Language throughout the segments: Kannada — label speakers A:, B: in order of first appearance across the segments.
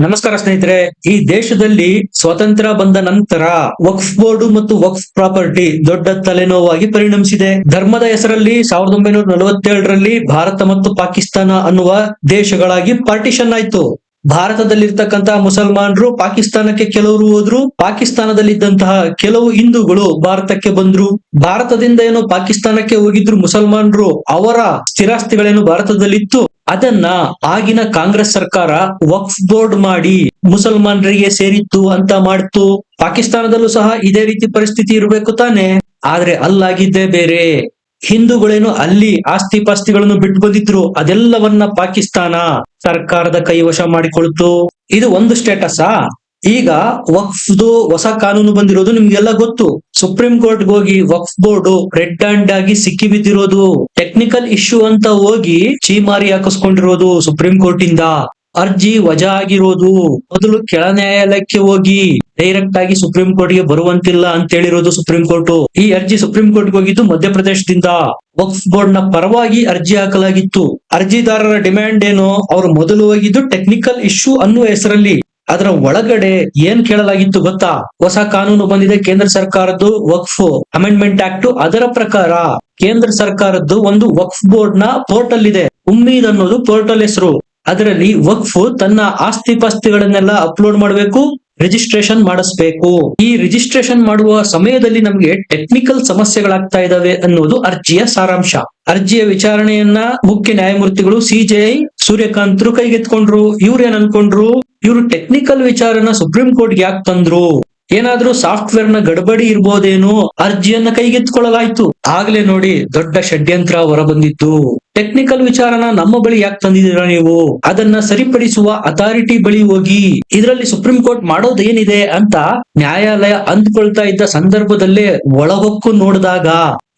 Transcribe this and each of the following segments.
A: ನಮಸ್ಕಾರ ಸ್ನೇಹಿತರೆ. ಈ ದೇಶದಲ್ಲಿ ಸ್ವಾತಂತ್ರ್ಯ ಬಂದ ನಂತರ ವಕ್ಫ್ ಬೋರ್ಡ್ ಮತ್ತು ವಕ್ಫ್ ಪ್ರಾಪರ್ಟಿ ದೊಡ್ಡ ತಲೆನೋವಾಗಿ ಪರಿಣಮಿಸಿದೆ. ಧರ್ಮದ ಹೆಸರಲ್ಲಿ 1947ರಲ್ಲಿ ಭಾರತ ಮತ್ತು ಪಾಕಿಸ್ತಾನ ಅನ್ನುವ ದೇಶಗಳಾಗಿ ಪಾರ್ಟಿಷನ್ ಆಯ್ತು. ಭಾರತದಲ್ಲಿರ್ತಕ್ಕಂತಹ ಮುಸಲ್ಮಾನರು ಪಾಕಿಸ್ತಾನಕ್ಕೆ ಕೆಲವರು ಹೋದ್ರು, ಪಾಕಿಸ್ತಾನದಲ್ಲಿದ್ದಂತಹ ಕೆಲವು ಹಿಂದೂಗಳು ಭಾರತಕ್ಕೆ ಬಂದ್ರು. ಭಾರತದಿಂದ ಏನೋ ಪಾಕಿಸ್ತಾನಕ್ಕೆ ಹೋಗಿದ್ರು ಮುಸಲ್ಮಾನರು, ಅವರ ಸ್ಥಿರಾಸ್ತಿಗಳೇನು ಭಾರತದಲ್ಲಿತ್ತು ಅದನ್ನ ಆಗಿನ ಕಾಂಗ್ರೆಸ್ ಸರ್ಕಾರ ವಕ್ಫ್ ಬೋರ್ಡ್ ಮಾಡಿ ಮುಸಲ್ಮಾನರಿಗೆ ಸೇರಿತ್ತು ಅಂತ ಮಾಡ್ತು. ಪಾಕಿಸ್ತಾನದಲ್ಲೂ ಸಹ ಇದೇ ರೀತಿ ಪರಿಸ್ಥಿತಿ ಇರಬೇಕು ತಾನೆ, ಆದ್ರೆ ಅಲ್ಲಾಗಿದ್ದೇ ಬೇರೆ. ಹಿಂದೂಗಳೇನು ಅಲ್ಲಿ ಆಸ್ತಿ ಪಾಸ್ತಿಗಳನ್ನು ಬಿಟ್ಟು ಬಂದಿದ್ರು, ಅದೆಲ್ಲವನ್ನ ಪಾಕಿಸ್ತಾನ ಸರ್ಕಾರದ ಕೈವಶ ಮಾಡಿಕೊಳ್ತು. ಇದು ಒಂದು ಸ್ಟೇಟಸ್. ಈಗ ವಕ್ಫ್ದು ಹೊಸ ಕಾನೂನು ಬಂದಿರೋದು ನಿಮ್ಗೆಲ್ಲ ಗೊತ್ತು. ಸುಪ್ರೀಂ ಕೋರ್ಟ್ ಹೋಗಿ ವಕ್ಫ್ ಬೋರ್ಡ್ ರೆಡ್ ಹ್ಯಾಂಡ್ ಆಗಿ ಸಿಕ್ಕಿ ಬಿದ್ದಿರೋದು, ಟೆಕ್ನಿಕಲ್ ಇಶ್ಯೂ ಅಂತ ಹೋಗಿ ಚೀಮಾರಿ ಹಾಕಿಸ್ಕೊಂಡಿರೋದು ಸುಪ್ರೀಂ ಕೋರ್ಟ್ ಇಂದ. ಅರ್ಜಿ ವಜಾ ಆಗಿರೋದು, ಮೊದಲು ಕೆಳ ನ್ಯಾಯಾಲಯಕ್ಕೆ ಹೋಗಿ ಡೈರೆಕ್ಟ್ ಆಗಿ ಸುಪ್ರೀಂ ಕೋರ್ಟ್ ಗೆ ಬರುವಂತಿಲ್ಲ ಅಂತ ಹೇಳಿರೋದು ಸುಪ್ರೀಂ ಕೋರ್ಟ್. ಈ ಅರ್ಜಿ ಸುಪ್ರೀಂ ಕೋರ್ಟ್ ಹೋಗಿದ್ದು ಮಧ್ಯಪ್ರದೇಶದಿಂದ. ವಕ್ಫ್ ಬೋರ್ಡ್ ನ ಪರವಾಗಿ ಅರ್ಜಿ ಹಾಕಲಾಗಿತ್ತು. ಅರ್ಜಿದಾರರ ಡಿಮ್ಯಾಂಡ್ ಏನು, ಅವರು ಮೊದಲು ಹೋಗಿದ್ದು ಟೆಕ್ನಿಕಲ್ ಇಶ್ಯೂ ಅನ್ನುವ ಹೆಸರಲ್ಲಿ. ಅದರ ಒಳಗಡೆ ಏನ್ ಕೇಳಲಾಗಿತ್ತು ಗೊತ್ತಾ? ಹೊಸ ಕಾನೂನು ಬಂದಿದೆ ಕೇಂದ್ರ ಸರ್ಕಾರದ್ದು, ವಕ್ಫ್ ಅಮೆಂಡ್ಮೆಂಟ್ ಆಕ್ಟ್. ಅದರ ಪ್ರಕಾರ ಕೇಂದ್ರ ಸರ್ಕಾರದ್ದು ಒಂದು ವಕ್ಫ್ ಬೋರ್ಡ್ ನ ಪೋರ್ಟಲ್ ಇದೆ, ಉಮ್ಮೀದ್ ಅನ್ನೋದು ಪೋರ್ಟಲ್ ಹೆಸರು. ಅದರಲ್ಲಿ ವಕ್ಫ್ ತನ್ನ ಆಸ್ತಿ ಪಾಸ್ತಿಗಳನ್ನೆಲ್ಲ ಅಪ್ಲೋಡ್ ಮಾಡಬೇಕು, ರಿಜಿಸ್ಟ್ರೇಷನ್ ಮಾಡಿಸ್ಬೇಕು. ಈ ರಿಜಿಸ್ಟ್ರೇಷನ್ ಮಾಡುವ ಸಮಯದಲ್ಲಿ ನಮ್ಗೆ ಟೆಕ್ನಿಕಲ್ ಸಮಸ್ಯೆಗಳಾಗ್ತಾ ಇದಾವೆ ಅನ್ನೋದು ಅರ್ಜಿಯ ಸಾರಾಂಶ. ಅರ್ಜಿಯ ವಿಚಾರಣೆಯನ್ನ ಮುಖ್ಯ ನ್ಯಾಯಮೂರ್ತಿಗಳು ಸಿಜೆಐ ಸೂರ್ಯಕಾಂತ್ರು ಕೈಗೆತ್ಕೊಂಡ್ರು. ಇವ್ರು ಏನ್ ಅನ್ಕೊಂಡ್ರು, ಇವ್ರು ಟೆಕ್ನಿಕಲ್ ವಿಚಾರನ ಸುಪ್ರೀಂ ಕೋರ್ಟ್ ಯಾಕೆ ತಂದ್ರು, ಏನಾದ್ರೂ ಸಾಫ್ಟ್ವೇರ್ ನ ಗಡಬಡಿ ಇರ್ಬೋದೇನೋ, ಅರ್ಜಿಯನ್ನ ಕೈಗೆತ್ಕೊಳ್ಳಲಾಯ್ತು. ಆಗ್ಲೇ ನೋಡಿ ದೊಡ್ಡ ಷಡ್ಯಂತ್ರ ಹೊರಬಂದಿತ್ತು. ಟೆಕ್ನಿಕಲ್ ವಿಚಾರನ ನಮ್ಮ ಬಳಿ ಯಾಕೆ ತಂದಿದ್ದೀರಾ ನೀವು, ಅದನ್ನ ಸರಿಪಡಿಸುವ ಅಥಾರಿಟಿ ಬಳಿ ಹೋಗಿ, ಇದರಲ್ಲಿ ಸುಪ್ರೀಂ ಕೋರ್ಟ್ ಮಾಡೋದೇನಿದೆ ಅಂತ ನ್ಯಾಯಾಲಯ ಅಂದ್ಕೊಳ್ತಾ ಇದ್ದ ಸಂದರ್ಭದಲ್ಲೇ ಒಳಗೊಕ್ಕು ನೋಡಿದಾಗ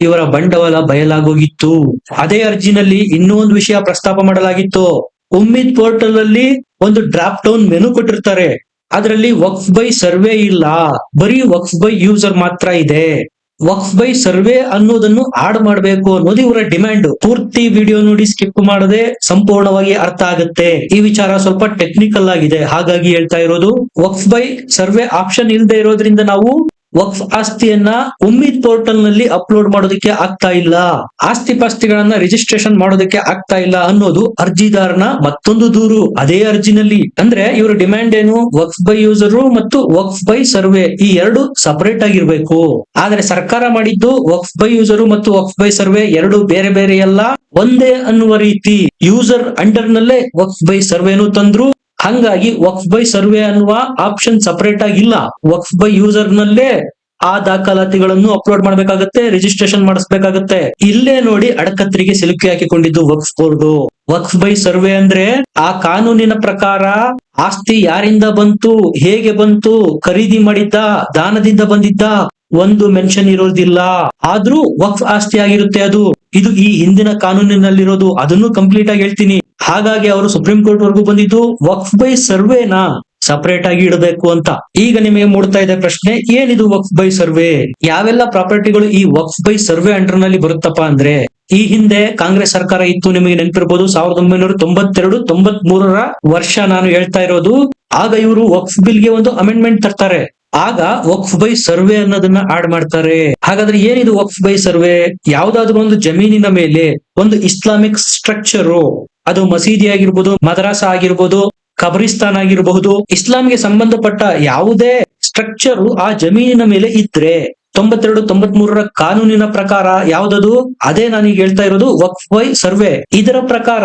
A: ಇವರ ಬಂಡವಾಳ ಬಯಲಾಗೋಗಿತ್ತು. ಅದೇ ಅರ್ಜಿನಲ್ಲಿ ಇನ್ನೂ ಒಂದು ವಿಷಯ ಪ್ರಸ್ತಾಪ ಮಾಡಲಾಗಿತ್ತು. ಉಮ್ಮೀದ್ ಪೋರ್ಟಲ್ ಅಲ್ಲಿ ಒಂದು ಡ್ರಾಪ್ ಡೌನ್ ಮೆನು ಕೊಟ್ಟಿರ್ತಾರೆ, ಅದರಲ್ಲಿ ವಕ್ಫ್ ಬೈ ಸರ್ವೆ ಇಲ್ಲ, ಬರೀ ವಕ್ಫ್ ಬೈ ಯೂಸರ್ ಮಾತ್ರ ಇದೆ. ವಕ್ಫ್ ಬೈ ಸರ್ವೆ ಅನ್ನೋದನ್ನು ಆಡ್ ಮಾಡಬೇಕು ಅನ್ನೋದು ಇವರ ಡಿಮ್ಯಾಂಡ್. ಪೂರ್ತಿ ವಿಡಿಯೋ ನೋಡಿ ಸ್ಕಿಪ್ ಮಾಡದೆ ಸಂಪೂರ್ಣವಾಗಿ ಅರ್ಥ ಆಗುತ್ತೆ. ಈ ವಿಚಾರ ಸ್ವಲ್ಪ ಟೆಕ್ನಿಕಲ್ ಆಗಿದೆ, ಹಾಗಾಗಿ ಹೇಳ್ತಾ ಇರೋದು. ವಕ್ಫ್ ಬೈ ಸರ್ವೆ ಆಪ್ಷನ್ ಇಲ್ಲದೆ ಇರೋದ್ರಿಂದ ನಾವು ವಕ್ಫ್ ಆಸ್ತಿಯನ್ನ ಉಮ್ಮೀದ್ ಪೋರ್ಟಲ್ ನಲ್ಲಿ ಅಪ್ಲೋಡ್ ಮಾಡೋದಕ್ಕೆ ಆಗ್ತಾ ಇಲ್ಲ, ಆಸ್ತಿ ಪಾಸ್ತಿಗಳನ್ನ ರಿಜಿಸ್ಟ್ರೇಷನ್ ಮಾಡೋದಕ್ಕೆ ಆಗ್ತಾ ಇಲ್ಲ ಅನ್ನೋದು ಅರ್ಜಿದಾರನ ಮತ್ತೊಂದು ದೂರು ಅದೇ ಅರ್ಜಿನಲ್ಲಿ. ಅಂದ್ರೆ ಇವರ ಡಿಮ್ಯಾಂಡ್ ಏನು, ವಕ್ಫ್ ಬೈ ಯೂಸರ್ ಮತ್ತು ವಕ್ಫ್ ಬೈ ಸರ್ವೆ ಈ ಎರಡು ಸಪರೇಟ್ ಆಗಿರ್ಬೇಕು. ಆದ್ರೆ ಸರ್ಕಾರ ಮಾಡಿದ್ದು ವಕ್ಫ್ ಬೈ ಯೂಸರ್ ಮತ್ತು ವಕ್ಫ್ ಬೈ ಸರ್ವೆ ಎರಡು ಬೇರೆ ಬೇರೆ ಎಲ್ಲ ಒಂದೇ ಅನ್ನುವ ರೀತಿ ಯೂಸರ್ ಅಂಡರ್ ನಲ್ಲೇ ವಕ್ಫ್ ಬೈ ಸರ್ವೆನು ತಂದ್ರು. ಹಂಗಾಗಿ ವಕ್ಫ್ ಬೈ ಸರ್ವೆ ಅನ್ನುವ ಆಪ್ಷನ್ ಸಪರೇಟ್ ಆಗಿಲ್ಲ, ವಕ್ಫ್ ಬೈ ಯೂಸರ್ ನಲ್ಲೇ ಆ ದಾಖಲಾತಿಗಳನ್ನು ಅಪ್ಲೋಡ್ ಮಾಡ್ಬೇಕಾಗತ್ತೆ, ರಿಜಿಸ್ಟ್ರೇಷನ್ ಮಾಡಿಸ್ಬೇಕಾಗತ್ತೆ. ಇಲ್ಲೇ ನೋಡಿ ಅಡಕತ್ರಿಗೆ ಸಿಲುಕಿ ಹಾಕಿಕೊಂಡಿದ್ದು ವಕ್ಫ್ ಬೋರ್ಡ್. ವಕ್ಫ್ ಬೈ ಸರ್ವೆ ಅಂದ್ರೆ ಆ ಕಾನೂನಿನ ಪ್ರಕಾರ ಆಸ್ತಿ ಯಾರಿಂದ ಬಂತು, ಹೇಗೆ ಬಂತು, ಖರೀದಿ ಮಾಡಿದ್ದ, ದಾನದಿಂದ ಬಂದಿದ್ದ, ಒಂದು ಮೆನ್ಷನ್ ಇರೋದಿಲ್ಲ. ಆದ್ರೂ ವಕ್ಫ್ ಆಸ್ತಿ ಆಗಿರುತ್ತೆ ಅದು. ಇದು ಈ ಹಿಂದಿನ ಕಾನೂನಿನಲ್ಲಿರೋದು, ಅದನ್ನು ಕಂಪ್ಲೀಟ್ ಆಗಿ ಹೇಳ್ತೀನಿ. ಹಾಗಾಗಿ ಅವರು ಸುಪ್ರೀಂ ಕೋರ್ಟ್ ವರೆಗೂ ಬಂದಿದ್ದು ವಕ್ಫ್ ಬೈ ಸರ್ವೆನ ಸಪರೇಟ್ ಆಗಿ ಇಡಬೇಕು ಅಂತ. ಈಗ ನಿಮಗೆ ಮೂಡ್ತಾ ಇದೆ ಪ್ರಶ್ನೆ, ಏನಿದು ವಕ್ಫ್ ಬೈ ಸರ್ವೆ, ಯಾವೆಲ್ಲ ಪ್ರಾಪರ್ಟಿಗಳು ಈ ವಕ್ಫ್ ಬೈ ಸರ್ವೆ ಅಂಡರ್ ನಲ್ಲಿ ಬರುತ್ತಪ್ಪ ಅಂದ್ರೆ, ಈ ಹಿಂದೆ ಕಾಂಗ್ರೆಸ್ ಸರ್ಕಾರ ಇತ್ತು, ನಿಮಗೆ ನೆನಪಿರ್ಬೋದು. 1992-93 ವರ್ಷ ನಾನು ಹೇಳ್ತಾ ಇರೋದು. ಆಗ ಇವರು ವಕ್ಫ್ ಬಿಲ್ ಗೆ ಒಂದು ಅಮೆಂಡ್ಮೆಂಟ್ ತರ್ತಾರೆ. ಆಗ ವಕ್ಫ್ ಬೈ ಸರ್ವೆ ಅನ್ನೋದನ್ನ ಆಡ್ ಮಾಡ್ತಾರೆ. ಹಾಗಾದ್ರೆ ಏನಿದು ವಕ್ಫ್ ಬೈ ಸರ್ವೆ, ಯಾವ್ದಾದ್ರು ಒಂದು ಜಮೀನಿನ ಮೇಲೆ ಒಂದು ಇಸ್ಲಾಮಿಕ್ ಸ್ಟ್ರಕ್ಚರು, ಅದು ಮಸೀದಿ ಆಗಿರ್ಬೋದು, ಮದರಾಸ ಆಗಿರ್ಬೋದು, ಕಬ್ರಿಸ್ತಾನ್ ಆಗಿರಬಹುದು, ಇಸ್ಲಾಂಗೆ ಸಂಬಂಧಪಟ್ಟ ಯಾವುದೇ ಸ್ಟ್ರಕ್ಚರು ಆ ಜಮೀನಿನ ಮೇಲೆ ಇದ್ರೆ 92-93 ಕಾನೂನಿನ ಪ್ರಕಾರ ಯಾವ್ದದು, ಅದೇ ನಾನೀಗ ಹೇಳ್ತಾ ಇರೋದು ವಕ್ಫ್ ಬೈ ಸರ್ವೆ. ಇದರ ಪ್ರಕಾರ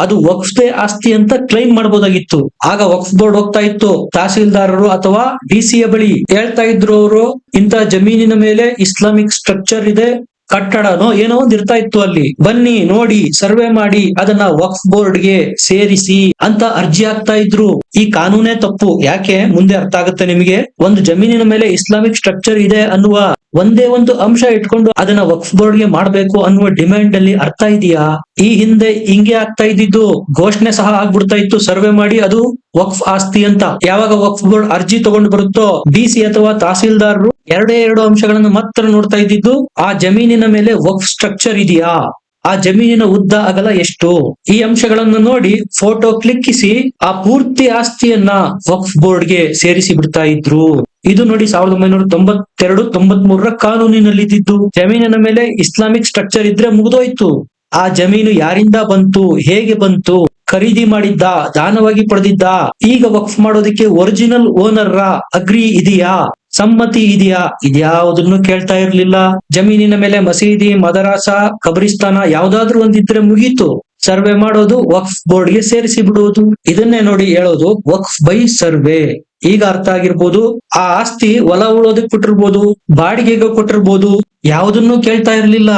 A: ಅದು ವಕ್ಫ್ ಆಸ್ತಿ ಅಂತ ಕ್ಲೈಮ್ ಮಾಡಬಹುದಾಗಿತ್ತು. ಆಗ ವಕ್ಫ್ ಬೋರ್ಡ್ ಹೋಗ್ತಾ ಇತ್ತು ತಹಸೀಲ್ದಾರರು ಅಥವಾ ಡಿಸಿಯ ಬಳಿ, ಹೇಳ್ತಾ ಇದ್ರು ಅವರು, ಇಂತ ಜಮೀನಿನ ಮೇಲೆ ಇಸ್ಲಾಮಿಕ್ ಸ್ಟ್ರಕ್ಚರ್ ಇದೆ, ಕಟ್ಟಡನೋ ಏನೋ ಒಂದ್ ಇರ್ತಾ ಇತ್ತು, ಅಲ್ಲಿ ಬನ್ನಿ ನೋಡಿ ಸರ್ವೆ ಮಾಡಿ ಅದನ್ನ ವಕ್ಫ್ ಬೋರ್ಡ್ ಗೆ ಸೇರಿಸಿ ಅಂತ ಅರ್ಜಿ ಹಾಕ್ತಾ ಇದ್ರು. ಈ ಕಾನೂನೇ ತಪ್ಪು. ಯಾಕೆ ಮುಂದೆ ಅರ್ಥ ಆಗುತ್ತೆ ನಿಮಗೆ. ಒಂದು ಜಮೀನಿನ ಮೇಲೆ ಇಸ್ಲಾಮಿಕ್ ಸ್ಟ್ರಕ್ಚರ್ ಇದೆ ಅನ್ನುವ ಒಂದೇ ಒಂದು ಅಂಶ ಇಟ್ಕೊಂಡು ಅದನ್ನ ವಕ್ಫ್ ಬೋರ್ಡ್ ಗೆ ಮಾಡ್ಬೇಕು ಅನ್ನುವ ಡಿಮ್ಯಾಂಡ್ ಅಲ್ಲಿ ಅರ್ಥ ಇದೆಯಾ? ಈ ಹಿಂದೆ ಹಿಂಗೆ ಆಗ್ತಾ ಇದ್ದಿದ್ದು, ಘೋಷಣೆ ಸಹ ಆಗ್ಬಿಡ್ತಾ ಇತ್ತು ಸರ್ವೆ ಮಾಡಿ ಅದು ವಕ್ಫ್ ಆಸ್ತಿ ಅಂತ. ಯಾವಾಗ ವಕ್ಫ್ ಬೋರ್ಡ್ ಅರ್ಜಿ ತಗೊಂಡು ಬರುತ್ತೋ ಡಿಸಿ ಅಥವಾ ತಹಸೀಲ್ದಾರರು ಎರಡು ಅಂಶಗಳನ್ನು ಮಾತ್ರ ನೋಡ್ತಾ ಇದ್ದಿದ್ದು, ಆ ಜಮೀನಿನ ಮೇಲೆ ವಕ್ಫ್ ಸ್ಟ್ರಕ್ಚರ್ ಇದೆಯಾ, ಆ ಜಮೀನಿನ ಉದ್ದ ಅಗಲ ಎಷ್ಟು, ಈ ಅಂಶಗಳನ್ನು ನೋಡಿ ಫೋಟೋ ಕ್ಲಿಕ್ಕಿಸಿ ಆ ಪೂರ್ತಿ ಆಸ್ತಿಯನ್ನ ವಕ್ಫ್ ಬೋರ್ಡ್ಗೆ ಸೇರಿಸಿ ಬಿಡ್ತಾ ಇದ್ರು. ಇದು ನೋಡಿ 1992-93 ಕಾನೂನಿನಲ್ಲಿ ಇದ್ದಿದ್ದು. ಜಮೀನಿನ ಮೇಲೆ ಇಸ್ಲಾಮಿಕ್ ಸ್ಟ್ರಕ್ಚರ್ ಇದ್ರೆ ಮುಗಿದೋಯ್ತು. ಆ ಜಮೀನು ಯಾರಿಂದ ಬಂತು, ಹೇಗೆ ಬಂತು, ಖರೀದಿ ಮಾಡಿದ್ದ, ದಾನವಾಗಿ ಪಡೆದಿದ್ದ, ಈಗ ವಕ್ಫ್ ಮಾಡೋದಕ್ಕೆ ಒರಿಜಿನಲ್ ಓನರ್ ಅಗ್ರಿ ಇದೆಯಾ, ಸಮ್ಮತಿ ಇದೆಯಾ, ಇದ್ಯಾವುದನ್ನು ಕೇಳ್ತಾ ಇರ್ಲಿಲ್ಲ. ಜಮೀನಿನ ಮೇಲೆ ಮಸೀದಿ, ಮದರಾಸ, ಕಬ್ರಿಸ್ತಾನ ಯಾವ್ದಾದ್ರು ಒಂದಿದ್ರೆ ಮುಗೀತು. ಸರ್ವೆ ಮಾಡೋದು, ವಕ್ಫ್ ಬೋರ್ಡ್ಗೆ ಸೇರಿಸಿ ಬಿಡುವುದು. ಇದನ್ನೇ ನೋಡಿ ಹೇಳೋದು ವಕ್ಫ್ ಬೈ ಸರ್ವೆ. ಈಗ ಅರ್ಥ ಆಗಿರ್ಬೋದು. ಆ ಆಸ್ತಿ ಹೊಲ ಉಳೋದಕ್ ಕೊಟ್ಟಿರ್ಬೋದು, ಬಾಡಿಗೆಗೆ ಕೊಟ್ಟಿರ್ಬೋದು, ಯಾವುದನ್ನು ಕೇಳ್ತಾ ಇರ್ಲಿಲ್ಲ.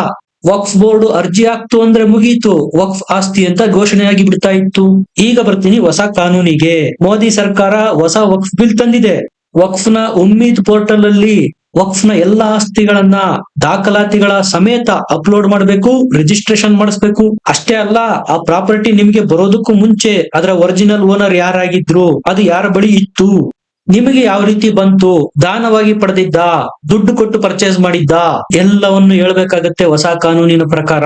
A: ವಕ್ಫ್ ಬೋರ್ಡ್ ಅರ್ಜಿ ಹಾಕ್ತು ಅಂದ್ರೆ ಮುಗೀತು, ವಕ್ಫ್ ಆಸ್ತಿ ಅಂತ ಘೋಷಣೆಯಾಗಿ ಬಿಡ್ತಾ ಇತ್ತು. ಈಗ ಬರ್ತೀನಿ ಹೊಸ ಕಾನೂನಿಗೆ. ಮೋದಿ ಸರ್ಕಾರ ಹೊಸ ವಕ್ಫ್ ಬಿಲ್ ತಂದಿದೆ. ವಕ್ಫ್ ನ ಉಮ್ಮೀದ್ ಪೋರ್ಟಲ್ ಅಲ್ಲಿ ವಕ್ಫ್ ನ ಎಲ್ಲಾ ಆಸ್ತಿಗಳನ್ನ ದಾಖಲಾತಿಗಳ ಸಮೇತ ಅಪ್ಲೋಡ್ ಮಾಡಬೇಕು, ರಿಜಿಸ್ಟ್ರೇಷನ್ ಮಾಡಿಸ್ಬೇಕು. ಅಷ್ಟೇ ಅಲ್ಲ, ಆ ಪ್ರಾಪರ್ಟಿ ನಿಮ್ಗೆ ಬರೋದಕ್ಕೂ ಮುಂಚೆ ಅದರ ಒರಿಜಿನಲ್ ಓನರ್ ಯಾರಾಗಿದ್ರು, ಅದು ಯಾರ ಬಳಿ ಇತ್ತು, ನಿಮಗೆ ಯಾವ ರೀತಿ ಬಂತು, ದಾನವಾಗಿ ಪಡೆದಿದ್ದ, ದುಡ್ಡು ಕೊಟ್ಟು ಪರ್ಚೇಸ್ ಮಾಡಿದ್ದ, ಎಲ್ಲವನ್ನು ಹೇಳ್ಬೇಕಾಗತ್ತೆ ಹೊಸ ಕಾನೂನಿನ ಪ್ರಕಾರ.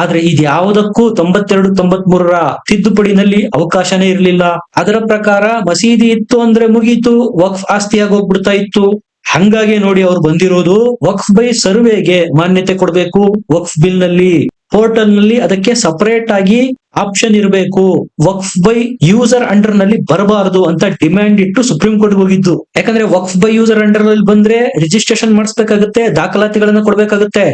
A: ಆದ್ರೆ ಇದ್ಯಾವುದಕ್ಕೂ 92-93 ತಿದ್ದುಪಡಿನಲ್ಲಿ ಅವಕಾಶನೇ ಇರ್ಲಿಲ್ಲ. ಅದರ ಪ್ರಕಾರ ಮಸೀದಿ ಇತ್ತು ಅಂದ್ರೆ ಮುಗೀತು, ವಕ್ಫ್ ಆಸ್ತಿಯಾಗಿ ಹೋಗ್ಬಿಡ್ತಾ ಇತ್ತು. ಹಂಗಾಗಿ ನೋಡಿ ಅವ್ರು ಬಂದಿರೋದು ವಕ್ಫ್ ಬೈ ಸರ್ವೆಗೆ ಮಾನ್ಯತೆ ಕೊಡ್ಬೇಕು. ವಕ್ಫ್ ಬಿಲ್ ನಲ್ಲಿ, ಪೋರ್ಟಲ್ ನಲ್ಲಿ ಅದಕ್ಕೆ ಸಪರೇಟ್ ಆಗಿ ಆಪ್ಷನ್ ಇರಬೇಕು. ವಕ್ಫ್ ಬೈ ಯೂಸರ್ ಅಂಡರ್ ನಲ್ಲಿ ಬರಬಾರದು ಅಂತ ಡಿಮ್ಯಾಂಡ್ ಇಟ್ಟು ಸುಪ್ರೀಂ ಕೋರ್ಟ್ ಹೋಗಿದ್ದು. ಯಾಕಂದ್ರೆ ವಕ್ಫ್ ಬೈ ಯೂಸರ್ ಅಂಡರ್ ನಲ್ಲಿ ಬಂದ್ರೆ ರಿಜಿಸ್ಟ್ರೇಷನ್ ಮಾಡಿಸ್ಬೇಕಾಗುತ್ತೆ, ದಾಖಲಾತಿಗಳನ್ನ ಕೊಡ್ಬೇಕಾಗುತ್ತೆ.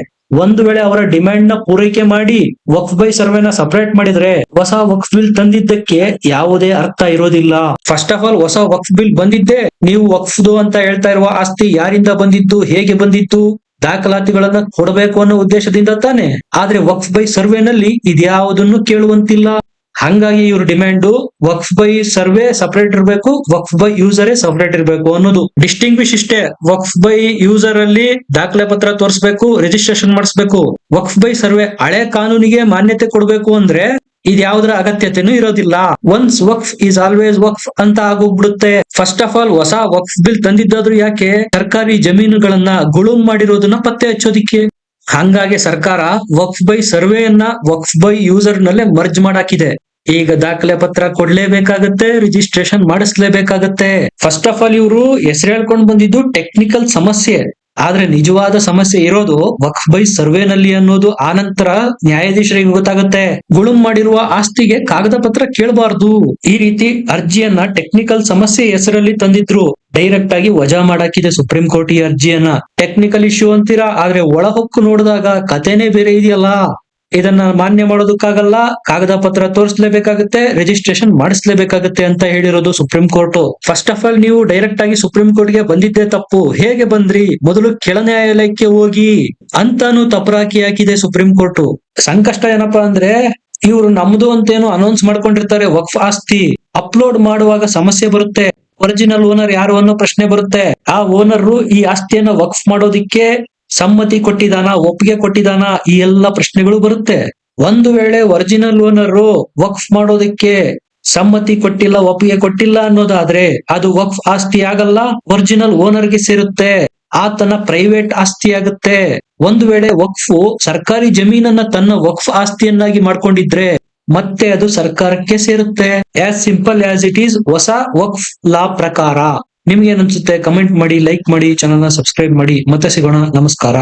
A: ಒಂದು ವೇಳೆ ಅವರ ಡಿಮ್ಯಾಂಡ್ ನ ಪೂರೈಕೆ ಮಾಡಿ ವಕ್ಫ್ ಬೈ ಸರ್ವೆನ ಸಪರೇಟ್ ಮಾಡಿದ್ರೆ ಹೊಸ ವಕ್ಫ್ ಬಿಲ್ ತಂದಿದ್ದಕ್ಕೆ ಯಾವುದೇ ಅರ್ಥ ಇರೋದಿಲ್ಲ. ಫಸ್ಟ್ ಆಫ್ ಆಲ್ ಹೊಸ ವಕ್ಫ್ ಬಿಲ್ ಬಂದಿದ್ದೆ ನೀವು ವಕ್ಫ್ದು ಅಂತ ಹೇಳ್ತಾ ಇರುವ ಆಸ್ತಿ ಯಾರಿಂದ ಬಂದಿದ್ದು, ಹೇಗೆ ಬಂದಿತ್ತು, ದಾಖಲಾತಿಗಳನ್ನ ಕೊಡಬೇಕು ಅನ್ನೋ ಉದ್ದೇಶದಿಂದ ತಾನೆ. ಆದ್ರೆ ವಕ್ಫ್ ಬೈ ಸರ್ವೆನಲ್ಲಿ ಇದ್ಯಾವುದನ್ನು ಕೇಳುವಂತಿಲ್ಲ. ಹಂಗಾಗಿ ಇವ್ರ demand Waqf by survey separate ಇರಬೇಕು, ವಕ್ಫ್ ಬೈ ಯೂಸರೇ ಸಪರೇಟ್ ಇರಬೇಕು ಅನ್ನೋದು. ಡಿಸ್ಟಿಂಗ್ವಿಶ್ ಇಷ್ಟೇ, ವಕ್ಫ್ ಬೈ ಯೂಸರ್ ಅಲ್ಲಿ ದಾಖಲೆ ಪತ್ರ ತೋರಿಸಬೇಕು, ರಿಜಿಸ್ಟ್ರೇಷನ್ ಮಾಡಿಸ್ಬೇಕು. ವಕ್ಫ್ ಬೈ ಸರ್ವೆ ಹಳೆ ಕಾನೂನಿಗೆ ಮಾನ್ಯತೆ ಕೊಡಬೇಕು ಅಂದ್ರೆ ಇದ್ಯಾವುದರ ಅಗತ್ಯತೆನೂ ಇರೋದಿಲ್ಲ. ಒನ್ಸ್ ವಕ್ಫ್ ಈಸ್ ಆಲ್ವೇಸ್ ವಕ್ಫ್ ಅಂತ ಆಗೋಗ್ಬಿಡುತ್ತೆ. ಫಸ್ಟ್ ಆಫ್ ಆಲ್ ಹೊಸ ವಕ್ಫ್ ಬಿಲ್ ತಂದಿದ್ದಾದ್ರೂ ಯಾಕೆ, ಸರ್ಕಾರಿ ಜಮೀನುಗಳನ್ನ ಗುಳುಂ ಮಾಡಿರೋದನ್ನ ಪತ್ತೆ ಹಚ್ಚೋದಿಕ್ಕೆ. ಹಂಗಾಗಿ ಸರ್ಕಾರ ವಕ್ಫ್ ಬೈ ಸರ್ವೆಯನ್ನ ವಕ್ಫ್ ಬೈ ಯೂಸರ್ ನಲ್ಲೇ ಮರ್ಜ್ ಮಾಡಾಕಿದೆ. ಈಗ ದಾಖಲೆ ಪತ್ರ ಕೊಡ್ಲೇಬೇಕಾಗತ್ತೆ, ರಿಜಿಸ್ಟ್ರೇಷನ್ ಮಾಡಿಸ್ಲೇಬೇಕಾಗತ್ತೆ. ಫಸ್ಟ್ ಆಫ್ ಆಲ್ ಇವರು ಹೆಸರು ಹೇಳ್ಕೊಂಡು ಬಂದಿದ್ದು ಟೆಕ್ನಿಕಲ್ ಸಮಸ್ಯೆ, ಆದ್ರೆ ನಿಜವಾದ ಸಮಸ್ಯೆ ಇರೋದು ವಕ್ಫ್ ಬೈ ಸರ್ವೆನಲ್ಲಿ ಅನ್ನೋದು ಆನಂತರ ನ್ಯಾಯಾಧೀಶರಿಗೆ ಗೊತ್ತಾಗುತ್ತೆ. ಗುಳುಂ ಮಾಡಿರುವ ಆಸ್ತಿಗೆ ಕಾಗದ ಪತ್ರ ಕೇಳಬಾರ್ದು. ಈ ರೀತಿ ಅರ್ಜಿಯನ್ನ ಟೆಕ್ನಿಕಲ್ ಸಮಸ್ಯೆ ಹೆಸರಲ್ಲಿ ತಂದಿದ್ರು. ಡೈರೆಕ್ಟ್ ಆಗಿ ವಜಾ ಮಾಡಾಕಿದೆ ಸುಪ್ರೀಂ ಕೋರ್ಟ್ ಈ ಅರ್ಜಿಯನ್ನ. ಟೆಕ್ನಿಕಲ್ ಇಶ್ಯೂ ಅಂತೀರಾ, ಆದ್ರೆ ಒಳಹೊಕ್ಕು ನೋಡಿದಾಗ ಕಥೆನೇ ಬೇರೆ ಇದೆಯಲ್ಲ. ಇದನ್ನ ಮಾನ್ಯ ಮಾಡೋದಕ್ಕಾಗಲ್ಲ, ಕಾಗದ ಪತ್ರ ತೋರಿಸಲೇಬೇಕಾಗುತ್ತೆ, ರಿಜಿಸ್ಟ್ರೇಷನ್ ಮಾಡಿಸ್ಲೇಬೇಕಾಗುತ್ತೆ ಅಂತ ಹೇಳಿರೋದು supreme court. First of all ನೀವು ಡೈರೆಕ್ಟ್ ಆಗಿ ಸುಪ್ರೀಂ ಕೋರ್ಟ್ಗೆ ಬಂದಿದ್ದೇ ತಪ್ಪು. ಹೇಗೆ ಬಂದ್ರಿ, ಮೊದಲು ಕೆಳ ನ್ಯಾಯಾಲಯಕ್ಕೆ ಹೋಗಿ ಅಂತಾನು ತಪರಾಕಿ ಹಾಕಿದೆ ಸುಪ್ರೀಂ ಕೋರ್ಟ್. ಸಂಕಷ್ಟ ಏನಪ್ಪಾ ಅಂದ್ರೆ ಇವರು ನಮ್ದು ಅಂತೇನು ಅನೌನ್ಸ್ ಮಾಡ್ಕೊಂಡಿರ್ತಾರೆ ವಕ್ಫ್ ಆಸ್ತಿ, ಅಪ್ಲೋಡ್ ಮಾಡುವಾಗ ಸಮಸ್ಯೆ ಬರುತ್ತೆ. ಒರಿಜಿನಲ್ ಓನರ್ ಯಾರು ಅನ್ನೋ ಪ್ರಶ್ನೆ ಬರುತ್ತೆ. ಆ ಓನರ್ ಈ ಆಸ್ತಿಯನ್ನ ವಕ್ಫ್ ಮಾಡೋದಿಕ್ಕೆ ಸಮ್ಮತಿ ಕೊಟ್ಟಿದಾನ, ಒಪ್ಪಿಗೆ ಕೊಟ್ಟಿದಾನ, ಈ ಎಲ್ಲ ಪ್ರಶ್ನೆಗಳು ಬರುತ್ತೆ. ಒಂದು ವೇಳೆ ಒರಿಜಿನಲ್ ಓನರ್ ವಕ್ಫ್ ಮಾಡೋದಕ್ಕೆ ಸಮ್ಮತಿ ಕೊಟ್ಟಿಲ್ಲ, ಒಪ್ಪಿಗೆ ಕೊಟ್ಟಿಲ್ಲ ಅನ್ನೋದಾದ್ರೆ ಅದು ವಕ್ಫ್ ಆಸ್ತಿ ಆಗಲ್ಲ, ಒರಿಜಿನಲ್ ಓನರ್ಗೆ ಸೇರುತ್ತೆ, ಆತನ ಪ್ರೈವೇಟ್ ಆಸ್ತಿ ಆಗುತ್ತೆ. ಒಂದು ವೇಳೆ ವಕ್ಫ್ ಸರ್ಕಾರಿ ಜಮೀನನ್ನ ತನ್ನ ವಕ್ಫ್ ಆಸ್ತಿಯನ್ನಾಗಿ ಮಾಡ್ಕೊಂಡಿದ್ರೆ ಮತ್ತೆ ಅದು ಸರ್ಕಾರಕ್ಕೆ ಸೇರುತ್ತೆ. As simple as it is ಹೊಸ ವಕ್ಫ್ ಲಾ ಪ್ರಕಾರ. ನಿಮ್ಗೆ ಏನನ್ಸುತ್ತೆ ಕಮೆಂಟ್ ಮಾಡಿ, ಲೈಕ್ ಮಾಡಿ, ಚಾನಲ್ ನ ಸಬ್ಸ್ಕ್ರೈಬ್ ಮಾಡಿ. ಮತ್ತೆ ಸಿಗೋಣ, ನಮಸ್ಕಾರ.